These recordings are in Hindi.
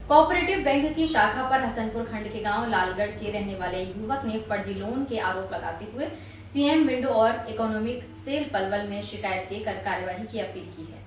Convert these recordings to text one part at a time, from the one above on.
कोऑपरेटिव बैंक की शाखा पर हसनपुर खंड के गांव लालगढ़ के रहने वाले युवक ने फर्जी लोन के आरोप लगाते हुए सीएम विंडो और इकोनॉमिक सेल पलवल में शिकायत देकर कार्यवाही की अपील की है।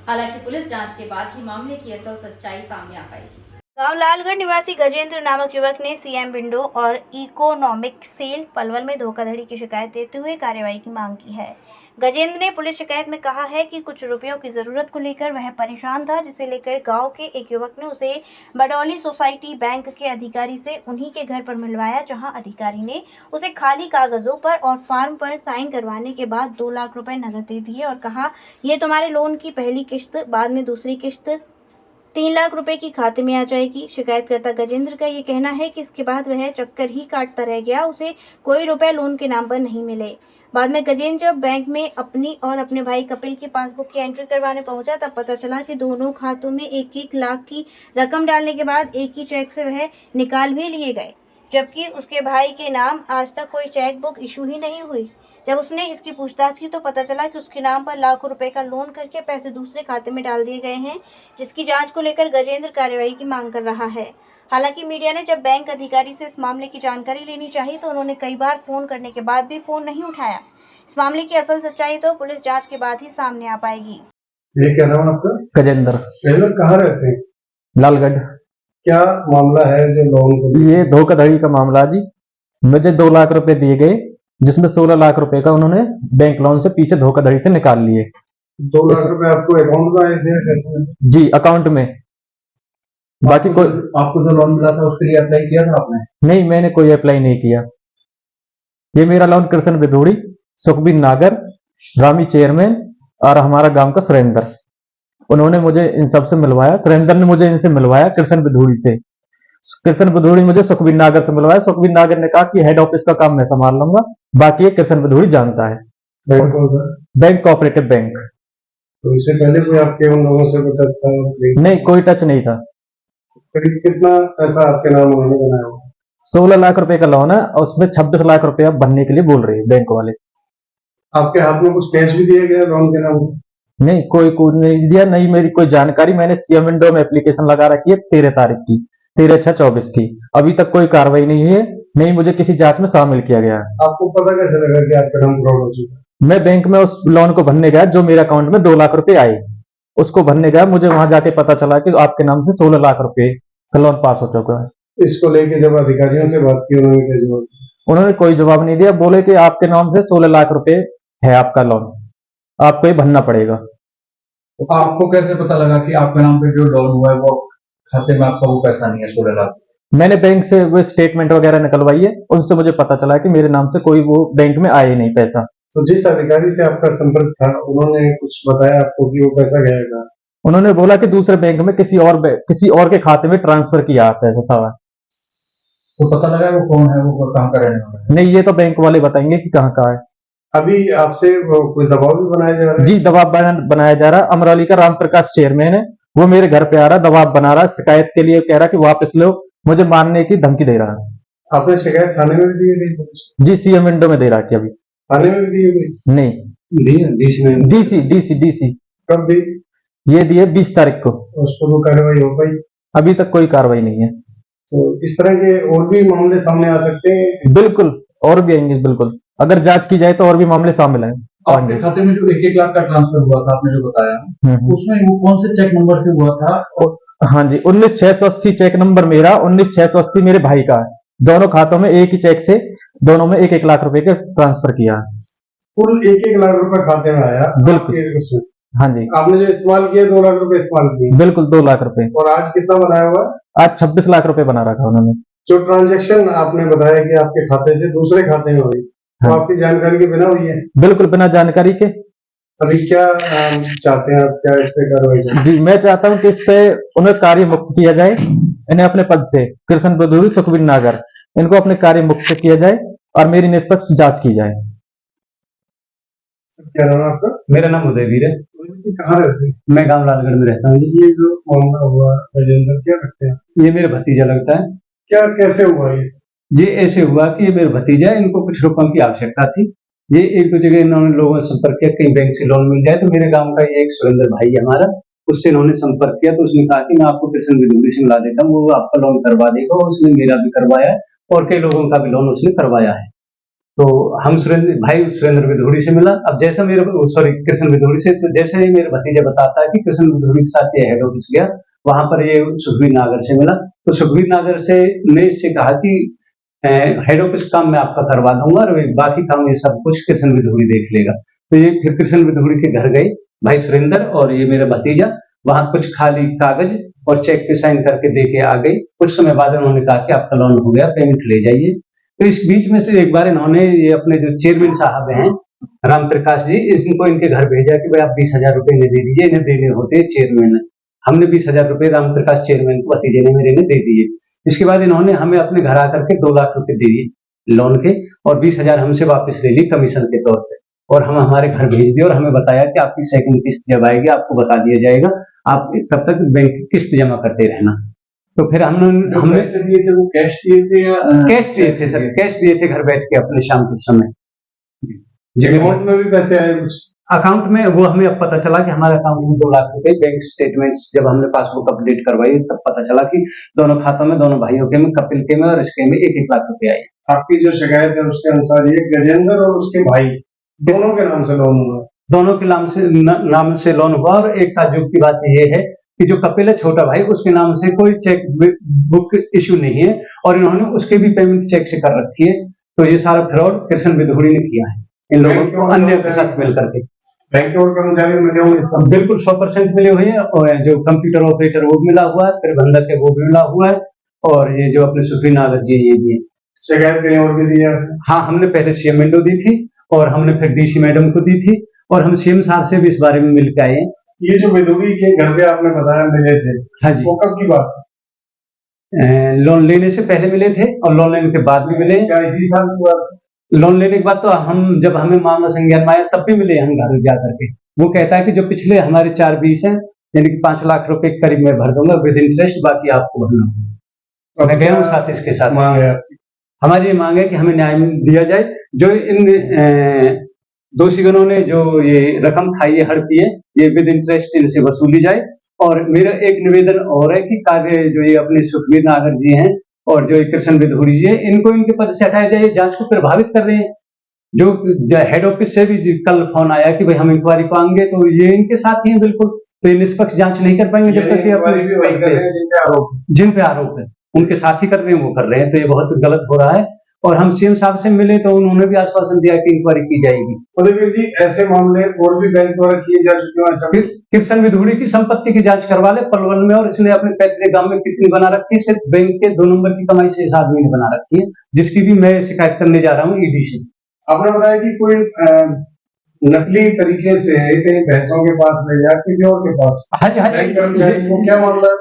हालांकि पुलिस जांच के बाद ही मामले की असल सच्चाई सामने आ पाएगी। गांव लालगढ़ निवासी गजेंद्र नामक युवक ने सीएम विंडो और इकोनॉमिक सेल पलवल में धोखाधड़ी की शिकायत देते हुए कार्रवाई की मांग की है। गजेंद्र ने पुलिस शिकायत में कहा है कि कुछ रुपयों की जरूरत को लेकर वह परेशान था, जिसे लेकर गांव के एक युवक ने उसे बडौली सोसाइटी बैंक के अधिकारी से उन्हीं के घर पर मिलवाया, जहां अधिकारी ने उसे खाली कागजों पर और फॉर्म पर साइन करवाने के बाद 2 लाख रुपए नकद दे दिए और कहा, ये तुम्हारे लोन की पहली किश्त, बाद में दूसरी किश्त 3 लाख रुपए की खाते में आ जाएगी। शिकायतकर्ता गजेंद्र का ये कहना है कि इसके बाद वह चक्कर ही काटता रह गया, उसे कोई रुपए लोन के नाम पर नहीं मिले। बाद में गजेंद्र जब बैंक में अपनी और अपने भाई कपिल की पासबुक की एंट्री करवाने पहुंचा, तब पता चला कि दोनों खातों में 1-1 लाख की रकम डालने के बाद एक ही चेक से वह निकाल भी लिए गए, जबकि उसके भाई के नाम आज तक कोई चेक बुक इशू ही नहीं हुई। जब उसने इसकी पूछताछ की तो पता चला कि उसके नाम पर लाखों रुपए का लोन करके पैसे दूसरे खाते में डाल दिए गए हैं, जिसकी जांच को लेकर गजेंद्र कार्रवाई की मांग कर रहा है। हालांकि मीडिया ने जब बैंक अधिकारी से इस मामले की जानकारी लेनी चाहिए तो उन्होंने कई बार फोन करने के बाद भी फोन नहीं उठाया। इस मामले की असल सच्चाई तो पुलिस जांच के बाद ही सामने आ पाएगी। ये क्या नाम है आपका? गजेंद्र। गजेंद्र कहाँ रहते हैं? लालगढ़। क्या मामला है जो लोन को? ये धोखाधड़ी का मामला जी। मुझे 2 लाख रुपए दिए गए, जिसमें 16 लाख रुपए का उन्होंने बैंक लोन से पीछे धोखाधड़ी से निकाल लिए। 2 लाख रुपए आपको अकाउंट में आए थे कैसे? जी, अकाउंट में। बाकी कोई आपको जो लोन मिला था उसके लिए अप्लाई किया था आपने? नहीं, मैंने कोई अप्लाई नहीं किया। ये मेरा लोन कृष्ण बिधूड़ी, सुखबीर नागर, रामी चेयरमैन और हमारा गांव का सुरेंद्र, उन्होंने मुझे इन सबसे मिलवाया। सुरेंद्र ने मुझे इनसे मिलवाया कृष्ण बिधूड़ी से। कृष्ण बिधूड़ी मुझे सुखबीर नागर से मिलवाया। सुखबीर नागर ने कहा कि हेड ऑफिस का काम मैं संभाल लूंगा, बाकी ये कृष्ण बिधूड़ी जानता है। बैंक कौन सा? Bank cooperative bank. तो इससे पहले कोई आपके उन लोगों से कोई टच था? नहीं, कोई टच नहीं था। करीब कितना पैसा आपके नाम उन्होंने बनाया हुआ? 16 लाख रुपए का लोन है और उसमें 26 लाख रुपए अब भरने के लिए बोल रहे हैं बैंक वाले। आपके हाथ में कुछ कैश भी दिया गया लोन के नाम? नहीं, कोई कुछ नहीं दिया, नहीं मेरी कोई जानकारी। मैंने सीएम विंडो में एप्लीकेशन लगा रखी है 13 तारीख की, 13/6/24 की। अभी तक कोई कार्रवाई नहीं हुई है, नहीं मुझे किसी जांच में शामिल किया गया है। आपको पता कैसे लगा कि आपका नाम फ्रॉड हो चुका है? मैं बैंक में उस लोन को भरने गया जो मेरे अकाउंट में 2 लाख रुपए आए, उसको भरने गया। मुझे वहां जाके पता चला कि आपके नाम से 16 लाख रुपए का लोन पास हो चुका है। इसको लेके जब अधिकारियों से बात की उन्होंने क्या जवाब दिया? उन्होंने कोई जवाब नहीं दिया, बोले कि आपके नाम से 16 लाख रुपए है आपका लोन, आपको ये भरना पड़ेगा। तो आपको कैसे पता लगा कि आपके नाम पे जो लोन हुआ है वो खाते में आपका वो पैसा नहीं है 16 लाख? मैंने बैंक से वो स्टेटमेंट वगैरह निकलवाई है, उनसे मुझे पता चला कि मेरे नाम से कोई वो बैंक में आए नहीं पैसा। तो जिस अधिकारी से आपका संपर्क था उन्होंने कुछ बताया आपको कि वो पैसा गया था? उन्होंने बोला कि दूसरे बैंक में किसी और के खाते में ट्रांसफर किया पैसा सारा। तो पता लगा वो कौन है, वो कहाँ का रहने वाला है? नहीं, ये तो बैंक वाले बताएंगे कि कहाँ का है। अभी आपसे कोई दबाव भी बनाया जा रहा है? जी, दबाव बनाया जा रहा है। अमरौली का राम प्रकाश चेयरमैन है, वो मेरे घर पे आ रहा, दबाव बना रहा, शिकायत के लिए कह रहा कि वापस लो, मुझे मारने की धमकी दे रहा है। आपने शिकायत थाने में भी दी गई? जी, सीएम विंडो में दे रहा है। अभी थाने में भी दी गई? नहीं, डीसी कब दी? ये दिए 20 तारीख को। उस पर वो कार्रवाई हो पाई? अभी तक कोई कार्रवाई नहीं है। तो इस तरह के और भी मामले सामने आ सकते हैं? बिल्कुल, और भी आएंगे बिल्कुल, अगर जांच की जाए तो और भी मामले सामने आपके खाते में जो 1-1 लाख का ट्रांसफर हुआ था आपने जो बताया, उसमें वो कौन से चेक नंबर से हुआ था? हाँ जी, 19,680 चेक नंबर मेरा, 19,680 मेरे भाई का है। दोनों खातों में एक ही चेक से दोनों में 1-1 लाख रुपए का ट्रांसफर किया है। कुल 1-1 लाख रुपए खाते में आया? बिल्कुल। हाँ जी। आपने जो इस्तेमाल किए 2 लाख रुपए इस्तेमाल किए? बिल्कुल, 2 लाख रुपए। और आज कितना बनाया हुआ? आज 26 लाख रुपए बना रखा उन्होंने। जो ट्रांजेक्शन आपने बताया कि आपके खाते से दूसरे खाते में हुई, तो आपकी जानकारी के बिना हुई है? बिल्कुल, बिना जानकारी के। अभी क्या चाहते हैं आप, क्या इस पे कार्रवाई? जी, मैं चाहता हूँ कि इस पे उन्हें कार्य मुक्त किया जाए, इन्हें अपने पद से, कृष्ण बिधूड़ी, सुखबीर नागर, इनको अपने कार्य मुक्त किया जाए और मेरी निष्पक्ष जांच की जाए। क्या नाम है आपका? मेरा नाम उदयवीर है। कहाँ रहते हैं? मैं गांव लालगढ़ में रहता हूँ। ये जो मामला हुआ गजेंद्र, क्या रखते हैं? ये मेरा भतीजा लगता है। क्या कैसे हुआ ये? ये ऐसे हुआ कि ये मेरा भतीजा है, इनको कुछ रुपयों की आवश्यकता थी। ये एक दो जगह इन्होंने लोगों से संपर्क किया, कहीं बैंक से लोन मिल जाए, तो मेरे गांव का ये एक सुरेंद्र भाई है हमारा, उससे इन्होंने संपर्क किया तो उसने कहा कि मैं आपको कृष्ण विदुरी से मिला देता हूँ, वो आपका लोन करवा देगा। और उसने मेरा भी करवाया है और कई लोगों का भी लोन उसने करवाया है। तो हम सुरेंद्र विदुरी से मिला। अब जैसा कृष्ण विदुरी से, तो जैसे ही मेरे भतीजा बताता है कि कृष्ण विदुरी के साथ ये हेड ऑफिस गया, वहां पर ये सुखबीर नागर से मिला। तो सुखबीर नागर से ने इससे कहा कि हेड ऑफिस काम मैं आपका करवा दूंगा और बाकी काम ये सब कुछ कृष्ण विदुरी देख लेगा। तो ये फिर कृष्ण विदुरी के घर गए भाई सुरेंद्र और ये मेरा भतीजा, वहां कुछ खाली कागज और चेक पे साइन करके दे के आ गई। कुछ समय बाद उन्होंने कहा कि आपका लोन हो गया, पेमेंट ले जाइए। तो इस बीच में से एक बार इन्होंने ये अपने जो चेयरमैन साहब हैं राम प्रकाश जी, इनको इनके घर भेजा कि भाई आप 20,000 रुपए इन्हें दे दीजिए, इन्हें देने होते हैं चेयरमैन। हमने 20,000 रुपए राम प्रकाश चेयरमैन को भतीजे ने मेरे ने दे दिए। इसके बाद इन्होंने हमें अपने घर आकर के 2 लाख रुपए दे दिए लोन के और 20,000 हमसे वापस ले ली कमीशन के तौर पे। और हम हमारे घर भेज दिए और हमें बताया कि आपकी सेकंड किस्त जब आएगी आपको बता दिया जाएगा, आप तब तक बैंक की किस्त जमा करते रहना। तो फिर हमने पैसे दिए थे वो कैश दिए थे या कैश दिए थे सर, कैश दिए थे घर बैठ के अपने शाम के समय। अकाउंट में भी पैसे आए कुछ? अकाउंट में वो हमें अब पता चला कि हमारे अकाउंट में 2 लाख रुपए बैंक स्टेटमेंट्स जब हमने पासबुक अपडेट करवाई तब पता चला कि दोनों खातों में, दोनों भाइयों के में, कपिल के में और इसके में 1-1 लाख रुपए आए। आपकी जो शिकायत है उसके अनुसार ये गजेंद्र और उसके भाई दोनों के नाम से लोन हुआ? दोनों के नाम से लोन हुआ। और एक ताज्जुब की बात यह है कि जो कपिल है छोटा भाई, उसके नाम से कोई चेक बुक इश्यू नहीं है और इन्होंने उसके भी पेमेंट चेक से कर रखी है। तो ये सारा फ्रॉड कृष्ण विदुरी ने किया है इन लोगों को अन्य के साथ मिल करके। बैंक और कर्मचारी मिले होंगे सब? बिल्कुल 100% मिले हुए हैं। और जो कंप्यूटर ऑपरेटर वो मिला हुआ है, प्रबंधक है वो भी मिला हुआ है और ये जो अपने सुखबीर नागर जी ये भी है। शिकायत कहीं और भी दी है? हाँ, हमने पहले सीएम विंडो दी थी और हमने फिर डीसी मैडम को दी थी और हम सीएम साहब से भी इस बारे में मिल के आए हैं। ये जो विदुरी के घर पे आपने बताया मिले थे, हाँ जी, वो कब की बात है? लोन लेने से पहले मिले थे और लोन लेने के बाद भी मिले। क्या इसी साल की बात है? लोन लेने के बाद तो जब हमें मामला संज्ञान में आया तब भी मिले हम घर जाकर के। वो कहता है कि जो पिछले हमारे 4-20 हैं यानी कि 5 लाख रुपए के करीब मैं भर दूंगा विद इंटरेस्ट, बाकी आपको भरना होगा। मैं गया हूँ साथ इसके साथ। मांग है आपकी? हमारी ये मांग है कि हमें न्याय दिया जाए। जो इन दोषीगणों ने जो ये रकम खाई है, हड़पी है, ये विद इंटरेस्ट इनसे वसूली जाए। और मेरा एक निवेदन और है कि कार्य जो ये अपने सुखबीर नागर जी हैं और जो कृष्ण विदुरी जी है, इनको इनके पद से हटाया जाए। जांच को प्रभावित कर रहे हैं। जो हेड ऑफिस से भी कल फोन आया कि भाई हम इंक्वायरी को आएंगे, तो ये इनके साथ ही है बिल्कुल। तो ये निष्पक्ष जांच नहीं कर पाएंगे जब तक जिन पे आरोप है उनके साथ ही कर रहे हैं, वो कर रहे हैं। तो ये बहुत गलत हो रहा है। और हम सीएम साहब से मिले तो उन्होंने भी आश्वासन दिया कि इंक्वायरी की जाएगी। उदयवीर जी, ऐसे मामले और भी बैंक द्वारा किए जा चुके हैं? कृष्ण विदुरी की संपत्ति की जांच करवा ले पलवल में, और इसने अपने पैतृक गांव में कितनी बना रखी है, सिर्फ बैंक के 2 नंबर की कमाई से इस आदमी ने बना रखी है, जिसकी भी मैं शिकायत करने जा रहा हूँ ईडी से। आपने बताया कि कोई नकली तरीके से कहीं भैंसों के पास ले या किसी और के पास। हाँ जी, हाँ जी। क्या मामला?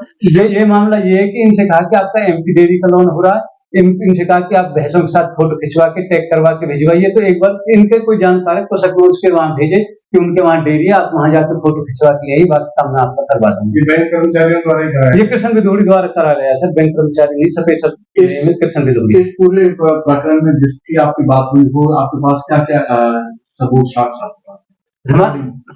ये मामला ये है कि इनसे कहा कि आपका एमपी डेयरी का लोन हो रहा है। इनसे कहा कि आप भैंसों के साथ फोटो खिंचवा के टैग करवा के भिजवाइए। तो एक बार इनके कोई जानकार है तो सकते उसके वहां भेजे कि उनके वहां डेयरी है, आप वहां जाकर फोटो खिंचवा के यही बात काम मैं आपका करवा दूंगा। बैंक कर्मचारियों द्वारा ही कराया? ये कृष्ण विदुरी द्वारा करा गया सर, बैंक कर्मचारी नहीं, सफेद कृष्ण विदुरी। इस पूरे प्रकरण में जिसकी आपकी बात हुई वो आपके पास क्या क्या सबूत साक्ष्य?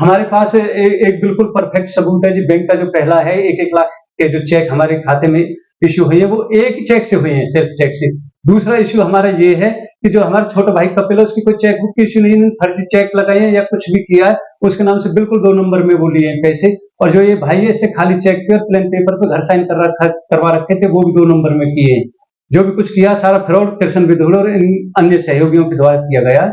हमारे पास एक बिल्कुल परफेक्ट सबूत है जी। बैंक का जो पहला है 1-1 लाख के जो चेक हमारे खाते में इश्यू हुई है, वो एक चेक से हुए हैं, सिर्फ चेक से। दूसरा इश्यू हमारा ये है कि जो हमारा छोटा भाई कपिल है, उसकी कोई चेक बुक की इश्यू नहीं, फर्जी चेक लगाए हैं या कुछ भी किया है, उसके नाम से बिल्कुल 2 नंबर में वो लिए हैं पैसे। और जो ये भाई है, इससे खाली चेक पे और प्लेन पेपर पे घर साइन करवा रखे थे, वो भी 2 नंबर में किए हैं। जो भी कुछ किया सारा फ्रॉड कृष्ण विदुरी और इन अन्य सहयोगियों के द्वारा किया गया।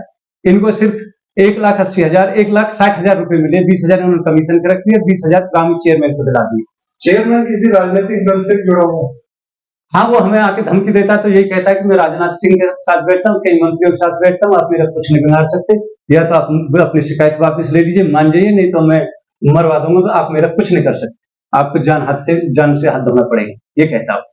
इनको सिर्फ 1,80,000 1,60,000 रुपए मिले, 20,000 उन्होंने कमीशन के रख लिया, 20,000 ग्रामीण चेयरमैन को दिला दिए। चेयरमैन किसी राजनीतिक दल से जुड़ा हुआ? हाँ, वो हमें आके धमकी देता है, तो यही कहता है कि मैं राजनाथ सिंह के साथ बैठता हूँ, कई मंत्रियों के साथ बैठता हूँ, आप मेरा कुछ नहीं बिगाड़ सकते, या तो आप अपनी शिकायत वापस ले लीजिए, मान जाइए, नहीं तो मैं मरवा दूंगा, तो आप मेरा कुछ नहीं कर सकते, आपको जान से हाथ धोना पड़ेगा, ये कहता हूँ।